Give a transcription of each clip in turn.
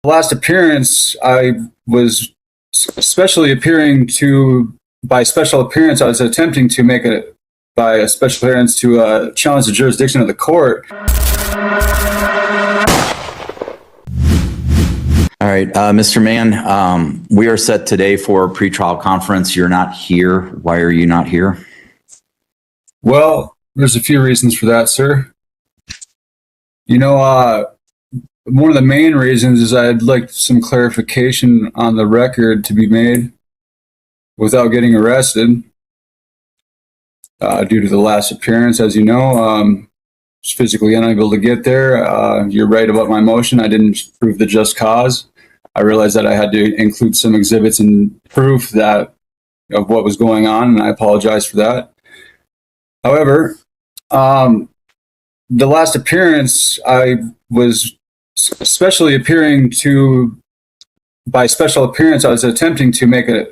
last appearance, I was specially appearing to, by special appearance, I was attempting to make a, by a special appearance to challenge the jurisdiction of the court. All right, Mr. Mann, we are set today for a pretrial conference. You're not here. Why are you not here? Well, there's a few reasons for that, sir. You know, one of the main reasons is I'd like some clarification on the record to be made without getting arrested due to the last appearance. As you know, was physically unable to get there. You're right about my motion. I didn't prove the just cause. I realized that I had to include some exhibits and proof that of what was going on, and I apologize for that. However, the last appearance, I was specially appearing to, by special appearance, I was attempting to make a,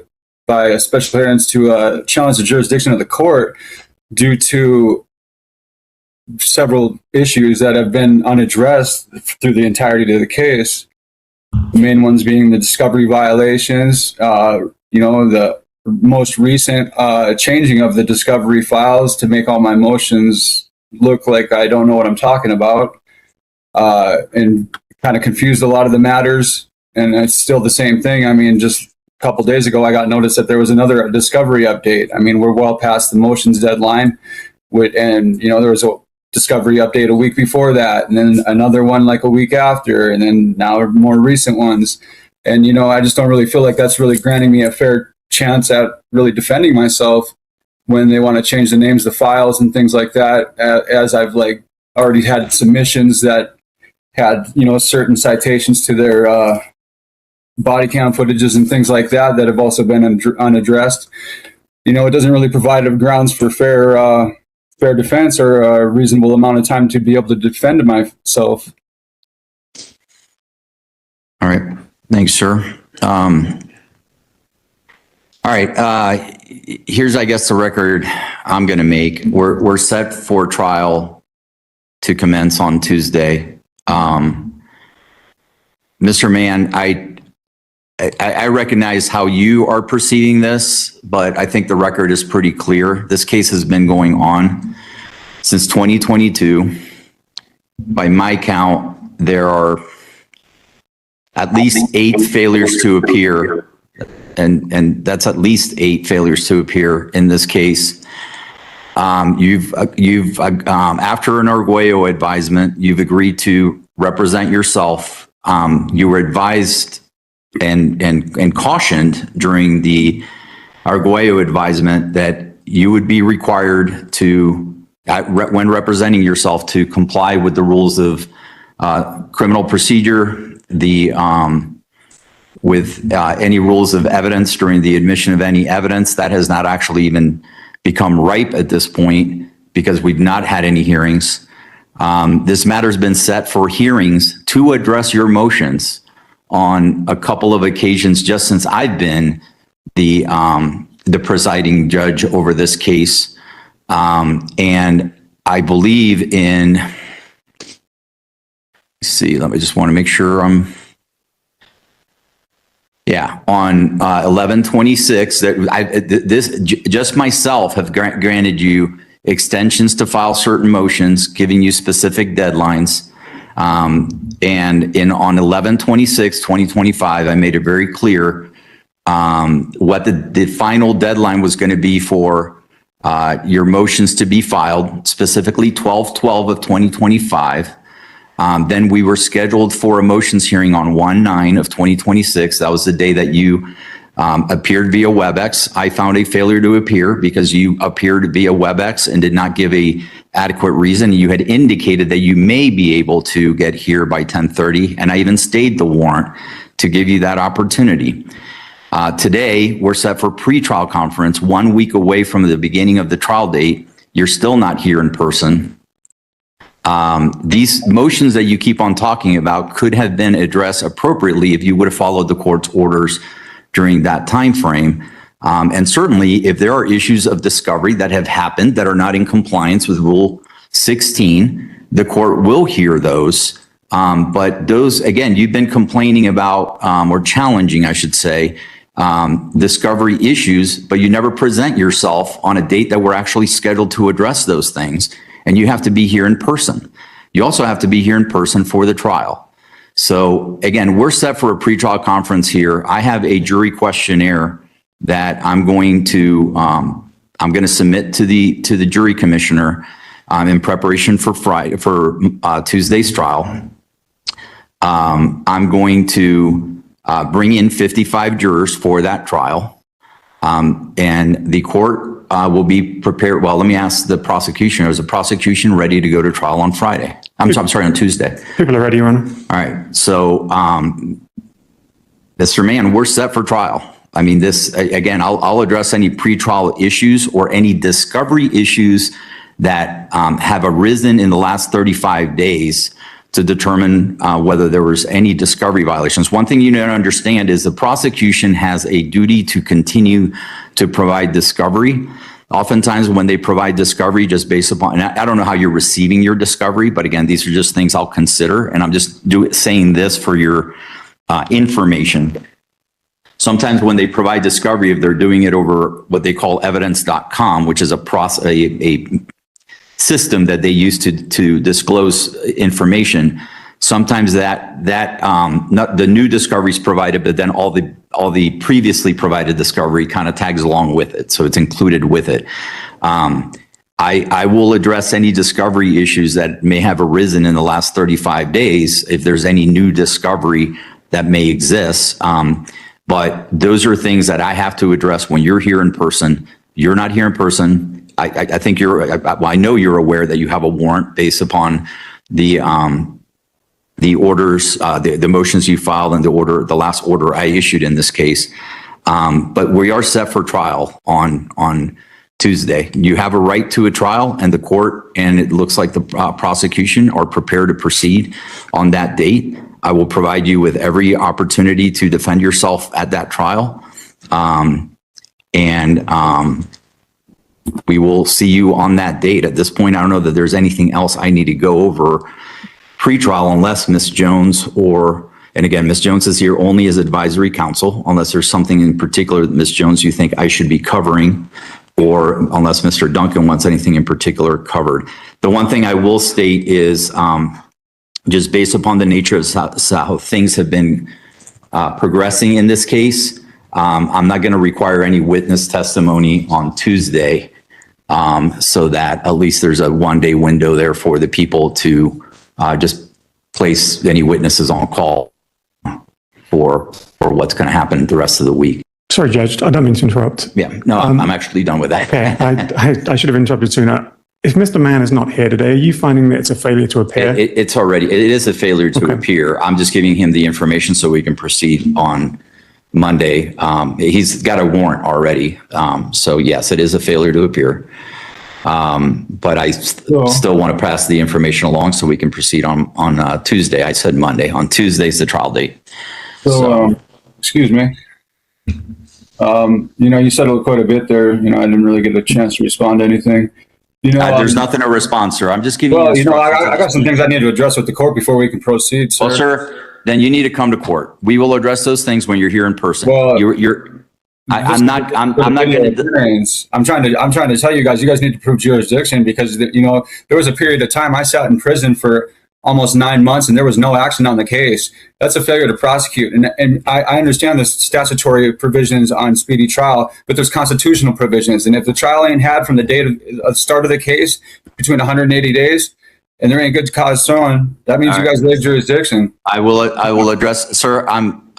by a special appearance to challenge the jurisdiction of the court due to several issues that have been unaddressed through the entirety of the case. The main ones being the discovery violations, you know, the most recent changing of the discovery files to make all my motions look like I don't know what I'm talking about, and kind of confused a lot of the matters. And it's still the same thing. I mean, just a couple days ago, I got notice that there was another discovery update. I mean, we're well past the motions deadline, and you know, there was a discovery update a week before that, and then another one like a week after, and then now more recent ones. And you know, I just don't really feel like that's really granting me a fair chance at really defending myself when they want to change the names of the files and things like that, as I've like already had submissions that had, you know, certain citations to their body cam footages and things like that that have also been unaddressed. You know, it doesn't really provide grounds for fair defense or a reasonable amount of time to be able to defend myself. All right, thanks, sir. All right, here's, I guess, the record I'm going to make. We're set for trial to commence on Tuesday. Mr. Mann, I recognize how you are proceeding this, but I think the record is pretty clear. This case has been going on since 2022. By my count, there are at least 8 failures to appear, and that's at least 8 failures to appear in this case. You've after an Arguello advisement, you've agreed to represent yourself. You were advised and cautioned during the Arguello advisement that you would be required to, when representing yourself, to comply with the rules of criminal procedure, with any rules of evidence during the admission of any evidence. That has not actually even become ripe at this point because we've not had any hearings. This matter's been set for hearings to address your motions on a couple of occasions just since I've been the presiding judge over this case. And I believe in, let's see, let me just want to make sure I'm, yeah, on 11/26, that just myself have granted you extensions to file certain motions, giving you specific deadlines. And on 11/26/2025, I made it very clear what the final deadline was going to be for your motions to be filed, specifically 12/12 of 2025. Then we were scheduled for a motions hearing on 1/9 of 2026. That was the day that you appeared via WebEx. I found a failure to appear because you appeared via WebEx and did not give a adequate reason. You had indicated that you may be able to get here by 10:30, and I even stayed the warrant to give you that opportunity. Today, we're set for pretrial conference 1 week away from the beginning of the trial date. You're still not here in person. These motions that you keep on talking about could have been addressed appropriately if you would have followed the court's orders during that time frame. And certainly, if there are issues of discovery that have happened that are not in compliance with Rule 16, the court will hear those But those, again, you've been complaining about, or challenging, I should say, discovery issues, but you never present yourself on a date that we're actually scheduled to address those things. And you have to be here in person. You also have to be here in person for the trial. So again, we're set for a pretrial conference here. I have a jury questionnaire that I'm going to submit to the jury commissioner in preparation for Tuesday's trial. I'm going to bring in 55 jurors for that trial. And the court will be prepared. Well, let me ask the prosecution. Is the prosecution ready to go to trial on Friday? I'm sorry, on Tuesday. People are ready, Your Honor. All right. So, Mr. Mann, we're set for trial. I mean, this, again, I'll address any pretrial issues or any discovery issues that have arisen in the last 35 days to determine whether there was any discovery violations. One thing you need to understand is the prosecution has a duty to continue to provide discovery. Oftentimes when they provide discovery just based upon, and I don't know how you're receiving your discovery, but again, these are just things I'll consider. And I'm just saying this for your information. Sometimes when they provide discovery, if they're doing it over what they call evidence.com, which is a system that they use to disclose information, sometimes not the new discovery is provided, but then all the previously provided discovery kind of tags along with it, so it's included with it. I will address any discovery issues that may have arisen in the last 35 days if there's any new discovery that may exist. But those are things that I have to address when you're here in person. You're not here in person. I think I know you're aware that you have a warrant based upon the orders, the motions you filed and the last order I issued in this case. But we are set for trial on Tuesday. You have a right to a trial, and the court, and it looks like the prosecution are prepared to proceed on that date. I will provide you with every opportunity to defend yourself at that trial. We will see you on that date. At this point, I don't know that there's anything else I need to go over pre-trial unless Ms. Jones and again, Ms. Jones is here only as advisory counsel, unless there's something in particular that Ms. Jones you think I should be covering, or unless Mr. Duncan wants anything in particular covered. The one thing I will state is just based upon the nature of how things have been progressing in this case, I'm not going to require any witness testimony on Tuesday, so that at least there's a one-day window there for the people to just place any witnesses on call for what's going to happen the rest of the week. Sorry, Judge, I don't mean to interrupt. Yeah, no, I'm actually done with that. Okay, I should have interrupted sooner. If Mr. Mann is not here today, are you finding that it's a failure to appear? It is a failure to appear. I'm just giving him the information so we can proceed on Monday. He's got a warrant already. So yes, it is a failure to appear. But I still want to pass the information along so we can proceed on Tuesday. I said Monday. On Tuesday's the trial date. So, excuse me. You said quite a bit there. I didn't really get a chance to respond to anything. There's nothing to respond, sir. I'm just giving you. I got some things I need to address with the court before we can proceed, sir. Well, sir, then you need to come to court. We will address those things when you're here in person. Well, I'm not going to. I'm trying to tell you guys need to prove jurisdiction because there was a period of time I sat in prison for almost 9 months and there was no action on the case. That's a failure to prosecute. And I understand the statutory provisions on speedy trial, but there's constitutional provisions. And if the trial ain't had from the date of the start of the case between 180 days and there ain't good cause shown, that means you guys waive jurisdiction. I will address, sir. I'm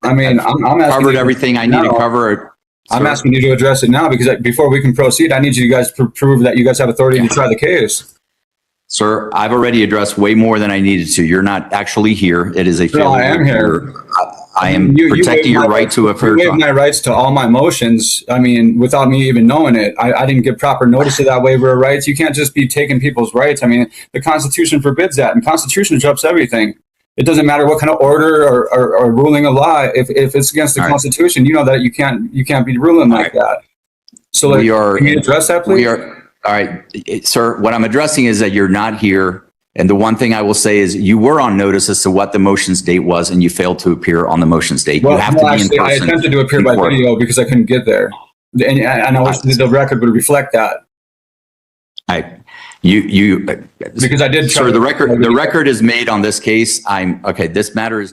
covered everything I need to cover. I'm asking you to address it now because before we can proceed, I need you guys to prove that you guys have authority to try the case. Sir, I've already addressed way more than I needed to. You're not actually here. It is a failure. No, I am here. I am protecting your right to a fair trial. You waived my rights to all my motions. Without me even knowing it. I didn't give proper notice of that waiver of rights. You can't just be taking people's rights. The Constitution forbids that, and the Constitution trumps everything. It doesn't matter what kind of order or ruling of law. If it's against the Constitution, you know that you can't be ruling like that. So, can you address that, please? All right, sir, what I'm addressing is that you're not here And the one thing I will say is you were on notice as to what the motion's date was, and you failed to appear on the motion's date. Well, You have no, to be actually, in I person. attempted to appear by in court. video because I couldn't get there. And I wish the record would reflect that. You Because I did try sir, to- the record is made on this case. Okay, this matter is